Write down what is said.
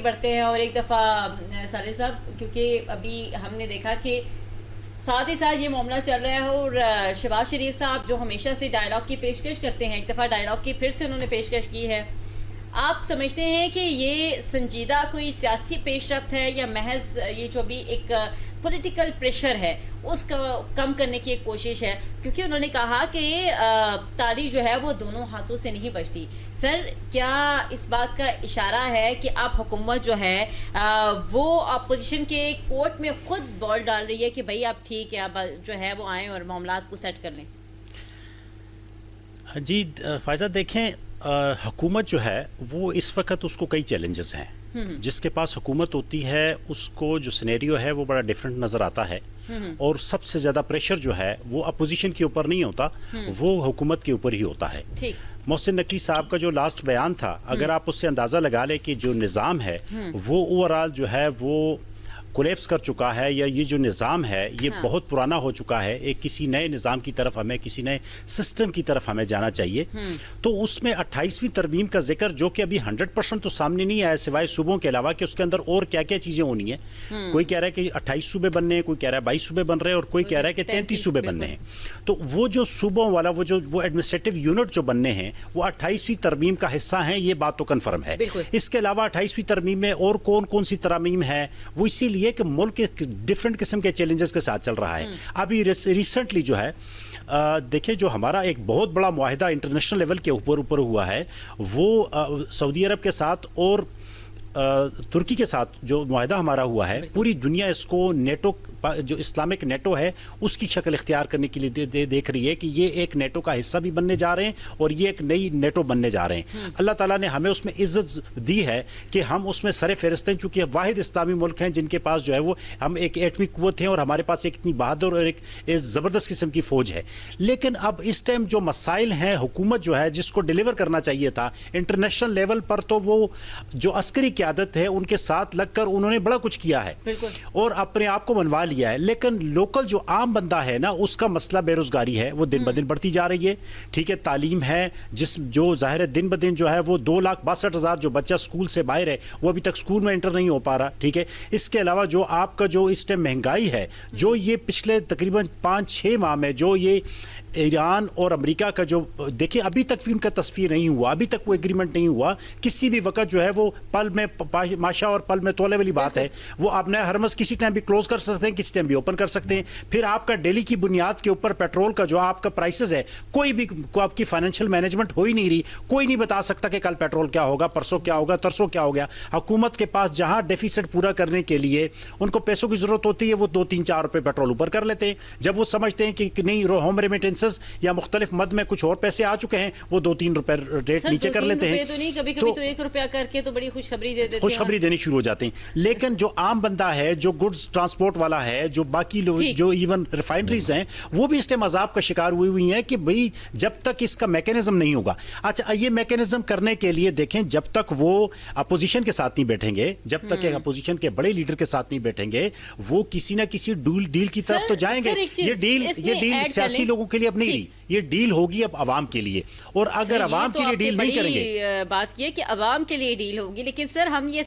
بڑھتے ہیں اور ایک دفعہ صالح صاحب، کیونکہ ابھی ہم نے دیکھا کہ ساتھ ہی ساتھ یہ معاملہ چل رہا ہے اور شہباز شریف صاحب جو ہمیشہ سے ڈائلاگ کی پیشکش کرتے ہیں، ایک دفعہ ڈائلاگ کی پھر سے انہوں نے پیشکش کی ہے. آپ سمجھتے ہیں کہ یہ سنجیدہ کوئی سیاسی پیش رفت ہے یا محض یہ جو بھی ایک پولیٹیکل پریشر ہے اس کا کم کرنے کی ایک کوشش ہے؟ کیونکہ انہوں نے کہا کہ تالی جو ہے وہ دونوں ہاتھوں سے نہیں بجتی. سر، کیا اس بات کا اشارہ ہے کہ آپ حکومت جو ہے وہ اپوزیشن کے کورٹ میں خود بال ڈال رہی ہے کہ بھائی آپ ٹھیک ہے، اب جو ہے وہ آئیں اور معاملات کو سیٹ کر لیں؟ جی فائزہ، دیکھیں حکومت جو ہے وہ اس وقت اس کو کئی چیلنجز ہیں. جس کے پاس حکومت ہوتی ہے اس کو جو سینیریو ہے وہ بڑا ڈیفرنٹ نظر آتا ہے، اور سب سے زیادہ پریشر جو ہے وہ اپوزیشن کے اوپر نہیں ہوتا، وہ حکومت کے اوپر ہی ہوتا ہے. محسن نقوی صاحب کا جو لاسٹ بیان تھا، اگر آپ اس سے اندازہ لگا لیں کہ جو نظام ہے وہ اوورآل جو ہے وہ کولیپس کر چکا ہے، یا یہ جو نظام ہے یہ بہت پرانا ہو چکا ہے. ایک کسی نئے نظام کی طرف ہمیں، کسی نئے سسٹم کی طرف ہمیں جانا چاہیے. تو اس میں 28ویں ترمیم کا ذکر، جو کہ ابھی 100% تو سامنے نہیں آیا سوائے صوبوں کے علاوہ، کہ اس کے اندر اور کیا کیا چیزیں ہونی ہیں. کوئی کہہ رہا ہے کہ 28 صوبے بننے ہیں، کوئی کہہ رہا ہے 22 صوبے بن رہے ہیں، اور کوئی کہہ رہا ہے کہ 33 صوبے بننے ہیں. تو وہ جو صوبوں والا وہ ایڈمنسٹریٹو یونٹ جو بننے ہیں وہ 28ویں ترمیم کا حصہ ہیں، یہ بات تو کنفرم ہے. اس کے علاوہ 28ویں ترمیم میں اور کون کون سی ترامیم ہے، وہ اسی لیے کہ ملک ڈفرنٹ قسم کے چیلنجز کے ساتھ چل رہا ہے. ابھی ریسنٹلی جو ہے دیکھیں، جو ہمارا ایک بہت بڑا معاہدہ انٹرنیشنل لیول کے اوپر ہوا ہے، وہ سعودی عرب کے ساتھ اور ترکی کے ساتھ جو معاہدہ ہمارا ہوا ہے، پوری دنیا اس کو نیٹو، جو اسلامک نیٹو ہے، اس کی شکل اختیار کرنے کے لیے دیکھ رہی ہے کہ یہ ایک نیٹو کا حصہ بھی بننے جا رہے ہیں اور یہ ایک نئی نیٹو بننے جا رہے ہیں. اللہ تعالیٰ نے ہمیں اس میں عزت دی ہے کہ ہم اس میں سر فہرست ہیں، چونکہ واحد اسلامی ملک ہیں جن کے پاس جو ہے وہ ہم ایک ایٹمی قوت ہیں، اور ہمارے پاس ایک اتنی بہادر اور ایک زبردست قسم کی فوج ہے. لیکن اب اس ٹائم جو مسائل ہیں، حکومت جو ہے جس کو ڈیلیور کرنا چاہیے تھا انٹرنیشنل لیول پر، تو وہ جو عسکری قیادت ہے ان کے ساتھ لگ کر انہوں نے بڑا کچھ کیا ہے اور اپنے آپ کو منوا لیا ہے. لیکن لوکل جو عام بندہ ہے نا، اس کا مسئلہ بے روزگاری ہے، وہ دن بدن بڑھتی جا رہی ہے. ٹھیک ہے، تعلیم ہے، جو ظاہر ہے دن بدن جو ہے وہ 2,62,000 جو بچہ اسکول سے باہر ہے وہ ابھی تک اسکول میں انٹر نہیں ہو پا رہا. ٹھیک ہے، اس کے علاوہ جو آپ کا جو اس ٹائم مہنگائی ہے، جو یہ پچھلے تقریباً 5-6 ماہ میں جو یہ ایران اور امریکہ کا جو، دیکھیں ابھی تک بھی ان کا تصفیہ نہیں ہوا، ابھی تک وہ ایگریمنٹ نہیں ہوا. کسی بھی وقت جو ہے وہ پل میں ماشا اور پل میں تولے والی بات ہے. وہ آپ نئے ہرمز کسی ٹائم بھی کلوز کر سکتے ہیں، کسی ٹائم بھی اوپن کر سکتے ہیں. پھر آپ کا ڈیلی کی بنیاد کے اوپر پیٹرول کا جو آپ کا پرائسز ہے، کوئی بھی آپ کی فائنینشیل مینجمنٹ ہو ہی نہیں رہی. کوئی نہیں بتا سکتا کہ کل پیٹرول کیا ہوگا، پرسوں کیا ہوگا، ترسوں کیا ہو گیا. حکومت کے پاس جہاں ڈیفیسٹ پورا کرنے کے لیے ان کو پیسوں کی ضرورت ہوتی ہے، وہ 2-3-4 روپے پیٹرول اوپر کر لیتے ہیں. جب وہ سمجھتے ہیں کہ نہیں، ہوم ریمیٹنسز یا مختلف مد میں کچھ اور پیسے آ چکے ہیں، وہ 2-3 روپے ریٹ نیچے کر لیتے ہیں. تو نہیں، کبھی کبھی تو 1 روپیہ کر کے تو بڑی خوشخبری دے دیتے ہیں، خوشخبری دینی شروع ہو جاتے ہیں. لیکن جو عام بندہ ہے، جو گڈز ٹرانسپورٹ والا ہے، جو باقی لوگ، جو ایون ریفائنریز ہیں، وہ بھی اس ٹائم عذاب کا شکار ہوئی ہیں کہ بھئی جب تک اس کا میکینزم نہیں ہوگا. اچھا، یہ میکینزم کرنے کے لیے دیکھیں، جب تک وہ اپوزیشن کے ساتھ نہیں بیٹھیں گے، جب تک اپوزیشن کے بڑے لیڈر کے ساتھ نہیں بیٹھیں گے، وہ کسی نہ کسی ڈیل کی طرف تو جائیں گے. یہ ڈیل سیاسی لوگوں کے لیے اب نہیں رہی، یہ ڈیل ہوگی اب عوام کے لیے. اور اگر عوام کے لیے ڈیل نہیں کریں گے، بات یہ کہ عوام کے لیے ڈیل ہوگی. لیکن سر، ہم یہ